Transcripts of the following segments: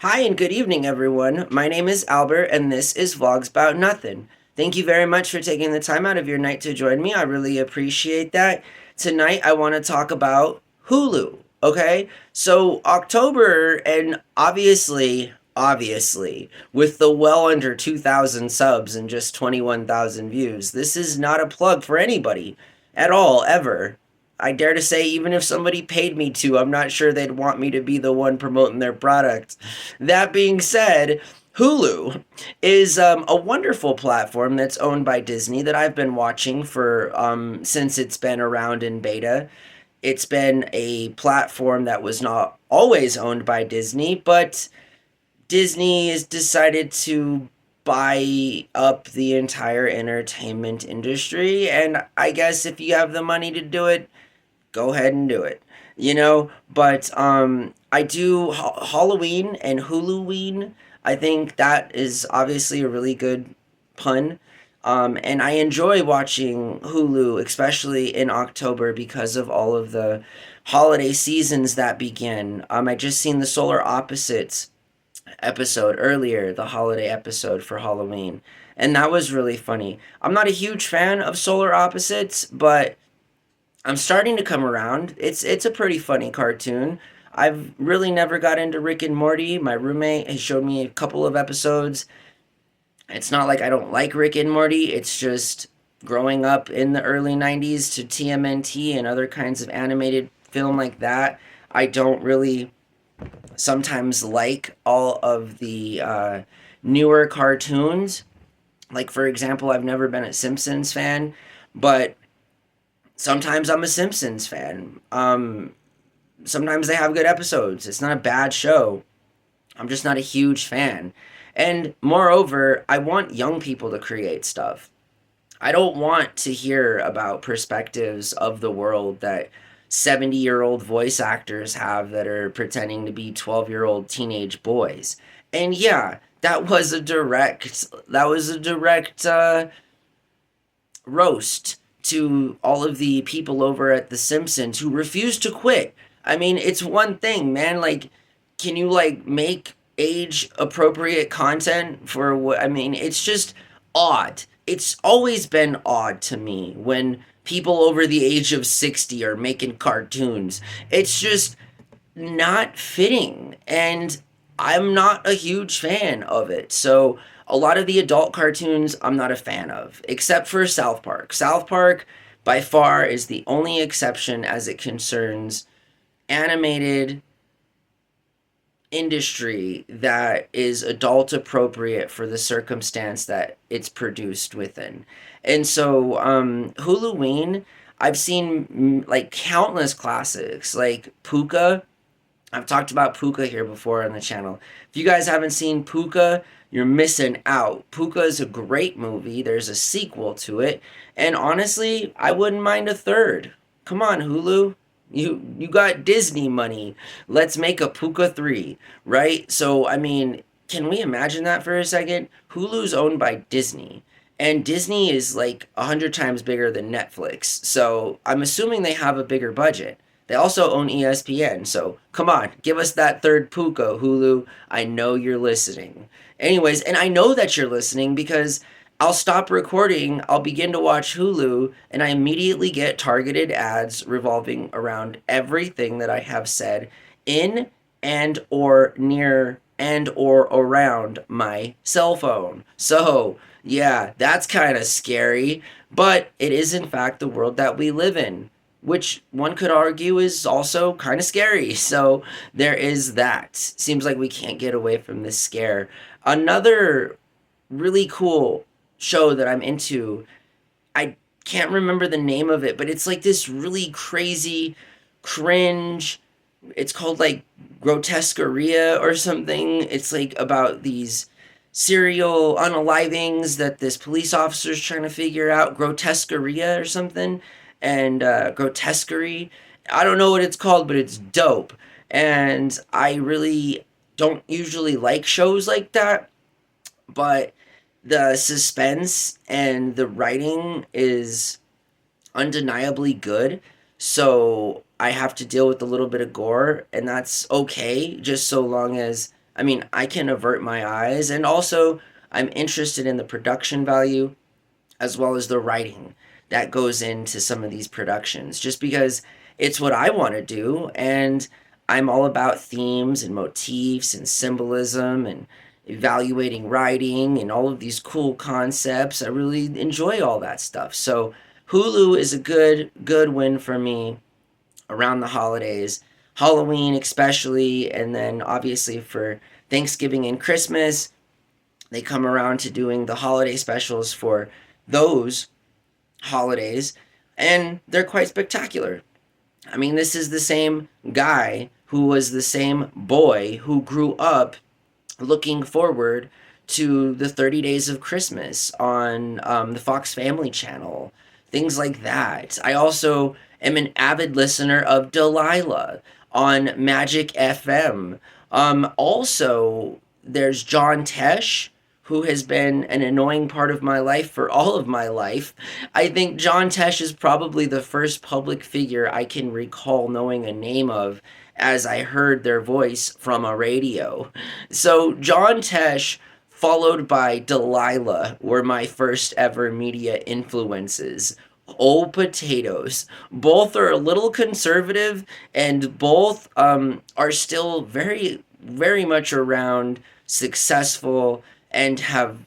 Hi and good evening, everyone. My name is Albert, and this is Vlogs About Nothing. Thank you very much for taking the time out of your night to join me. I really appreciate that. Tonight, I want to talk about Hulu. Okay, so October, and obviously, with the well under 2,000 subs and just 21,000 views, this is not a plug for anybody at all, ever. I dare to say, even if somebody paid me to, I'm not sure they'd want me to be the one promoting their product. That being said, Hulu is a wonderful platform that's owned by Disney that I've been watching for since it's been around in beta. It's been a platform that was not always owned by Disney, but Disney has decided to buy up the entire entertainment industry. And I guess if you have the money to do it, go ahead and do it. But I do Halloween and Huluween. I think that is obviously a really good pun. And I enjoy watching Hulu, especially in October, because of all of the holiday seasons that begin. I just seen the Solar Opposites episode earlier, the holiday episode for Halloween, and that was really funny. I'm not a huge fan of Solar Opposites, but I'm starting to come around. It's a pretty funny cartoon. I've really never got into Rick and Morty. My roommate has showed me a couple of episodes. It's not like I don't like Rick and Morty. It's just growing up in the early 90s to TMNT and other kinds of animated film like that, I don't really sometimes like all of the newer cartoons. Like, for example, I've never been a Simpsons fan, but sometimes I'm a Simpsons fan. Sometimes they have good episodes. It's not a bad show. I'm just not a huge fan. And moreover, I want young people to create stuff. I don't want to hear about perspectives of the world that 70-year-old voice actors have that are pretending to be 12-year-old teenage boys. And yeah, that was a direct roast to all of the people over at The Simpsons who refuse to quit. I mean, it's one thing, man. Like, can you like make age appropriate content for what? I mean, it's just odd. It's always been odd to me when people over the age of 60 are making cartoons. It's just not fitting. And I'm not a huge fan of it. So a lot of the adult cartoons I'm not a fan of, except for South Park. South Park, by far, is the only exception as it concerns animated industry that is adult appropriate for the circumstance that it's produced within. And so, Huluween, I've seen like countless classics, like Puka. I've talked about Puka here before on the channel. If you guys haven't seen Puka, you're missing out. Puka is a great movie. There's a sequel to it, and honestly, I wouldn't mind a third. Come on, Hulu. You got Disney money. Let's make a Puka 3, right? So, I mean, can we imagine that for a second? Hulu's owned by Disney. And Disney is like 100 times bigger than Netflix. So I'm assuming they have a bigger budget. They also own ESPN, so come on, give us that third Puka, Hulu. I know you're listening. Anyways, and I know that you're listening because I'll stop recording, I'll begin to watch Hulu, and I immediately get targeted ads revolving around everything that I have said in and or near and or around my cell phone. So, yeah, that's kind of scary, but it is in fact the world that we live in, which one could argue is also kind of scary. So there is that. Seems like we can't get away from this scare. Another really cool show that I'm into, I can't remember the name of it, but it's like this really crazy cringe. It's called like Grotesqueria or something. It's like about these serial unalivings that this police officer is trying to figure out. Grotesqueria or something, and grotesquerie. I don't know what it's called, but it's dope. And I really don't usually like shows like that, but the suspense and the writing is undeniably good. So I have to deal with a little bit of gore, and that's okay, just so long as I mean, I can avert my eyes, and also I'm interested in the production value as well as the writing that goes into some of these productions, just because it's what I want to do. And I'm all about themes and motifs and symbolism and evaluating writing and all of these cool concepts. I really enjoy all that stuff. So Hulu is a good win for me around the holidays, Halloween especially, and then obviously for Thanksgiving and Christmas. They come around to doing the holiday specials for those holidays, and they're quite spectacular. I mean, this is the same guy who was the same boy who grew up looking forward to the 30 Days of Christmas on the Fox Family Channel, things like that. I also am an avid listener of Delilah on Magic FM. Also, there's John Tesh, who has been an annoying part of my life for all of my life. I think John Tesh is probably the first public figure I can recall knowing a name of as I heard their voice from a radio. So, John Tesh, followed by Delilah, were my first ever media influences. Oh, potatoes. Both are a little conservative, and both are still very much around, successful, and have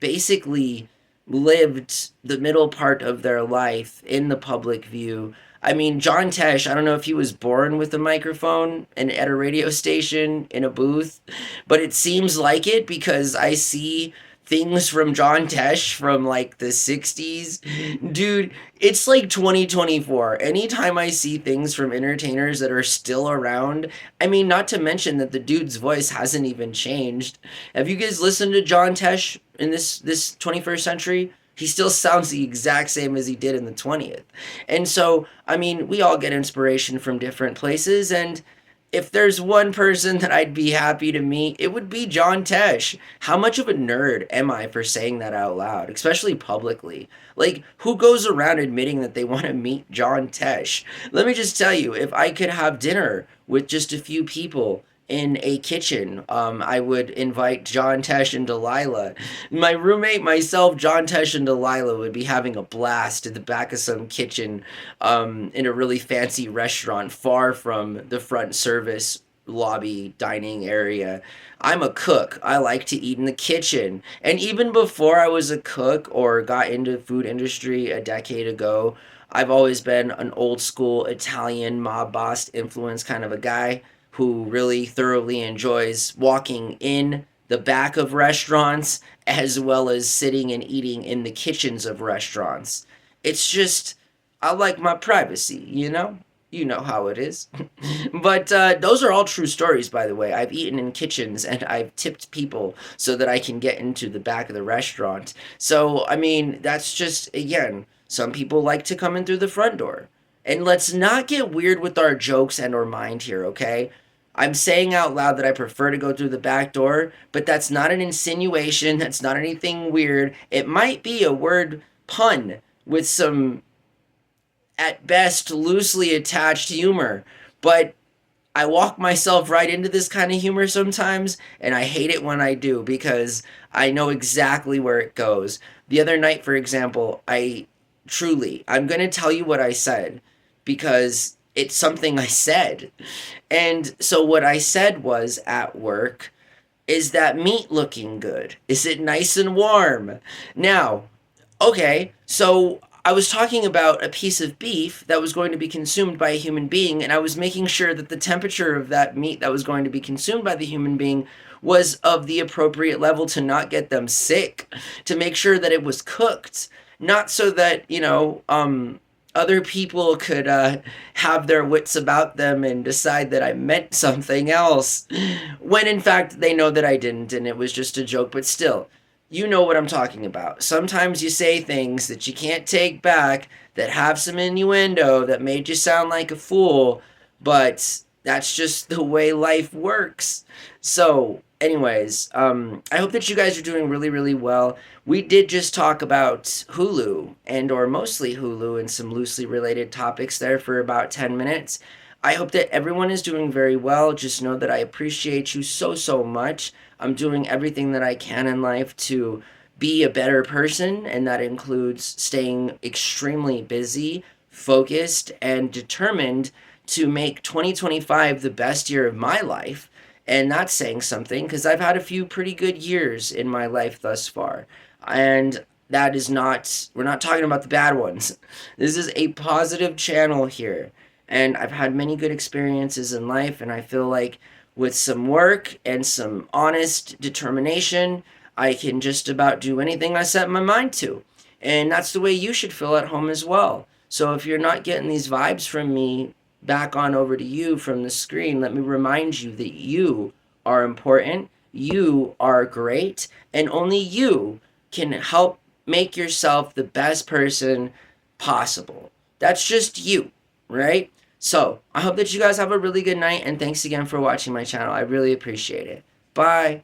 basically lived the middle part of their life in the public view. I mean, John Tesh, I don't know if he was born with a microphone and at a radio station in a booth, but it seems like it because I see things from John Tesh from like the 60s. Dude, it's like 2024. Anytime I see things from entertainers that are still around, I mean, not to mention that the dude's voice hasn't even changed. Have you guys listened to John Tesh in this 21st century? He still sounds the exact same as he did in the 20th. And so, I mean, we all get inspiration from different places, and if there's one person that I'd be happy to meet, it would be John Tesh. How much of a nerd am I for saying that out loud, especially publicly? Like, who goes around admitting that they want to meet John Tesh? Let me just tell you, if I could have dinner with just a few people in a kitchen, I would invite John Tesh and Delilah. My roommate, myself, John Tesh, and Delilah would be having a blast at the back of some kitchen in a really fancy restaurant far from the front service lobby dining area. I'm a cook. I like to eat in the kitchen. And even before I was a cook or got into the food industry a decade ago, I've always been an old school Italian mob boss influence kind of a guy who really thoroughly enjoys walking in the back of restaurants as well as sitting and eating in the kitchens of restaurants. It's just, I like my privacy, you know? You know how it is. But those are all true stories, by the way. I've eaten in kitchens and I've tipped people so that I can get into the back of the restaurant. So, I mean, that's just, again, some people like to come in through the front door. And let's not get weird with our jokes and or mind here, okay? I'm saying out loud that I prefer to go through the back door, but that's not an insinuation. That's not anything weird. It might be a word pun with some, at best, loosely attached humor, but I walk myself right into this kind of humor sometimes, and I hate it when I do because I know exactly where it goes. The other night, for example, I'm going to tell you what I said because it's something I said. And so what I said was at work, is that meat looking good? Is it nice and warm? Now, okay, so I was talking about a piece of beef that was going to be consumed by a human being, and I was making sure that the temperature of that meat that was going to be consumed by the human being was of the appropriate level to not get them sick, to make sure that it was cooked, not so that, other people could have their wits about them and decide that I meant something else, when in fact they know that I didn't and it was just a joke, but still. You know what I'm talking about. Sometimes you say things that you can't take back that have some innuendo that made you sound like a fool, but that's just the way life works. So, anyways, I hope that you guys are doing really, really well. We did just talk about Hulu, and or mostly Hulu, and some loosely related topics there for about 10 minutes. I hope that everyone is doing very well. Just know that I appreciate you so, so much. I'm doing everything that I can in life to be a better person, and that includes staying extremely busy, focused, and determined to make 2025 the best year of my life. And that's saying something because I've had a few pretty good years in my life thus far. And that is not, we're not talking about the bad ones. This is a positive channel here. And I've had many good experiences in life, and I feel like with some work and some honest determination, I can just about do anything I set my mind to. And that's the way you should feel at home as well. So if you're not getting these vibes from me back on over to you from the screen, let me remind you that you are important, you are great, and only you can help make yourself the best person possible. That's just you, right? So I hope that you guys have a really good night, and thanks again for watching my channel. I really appreciate it. Bye.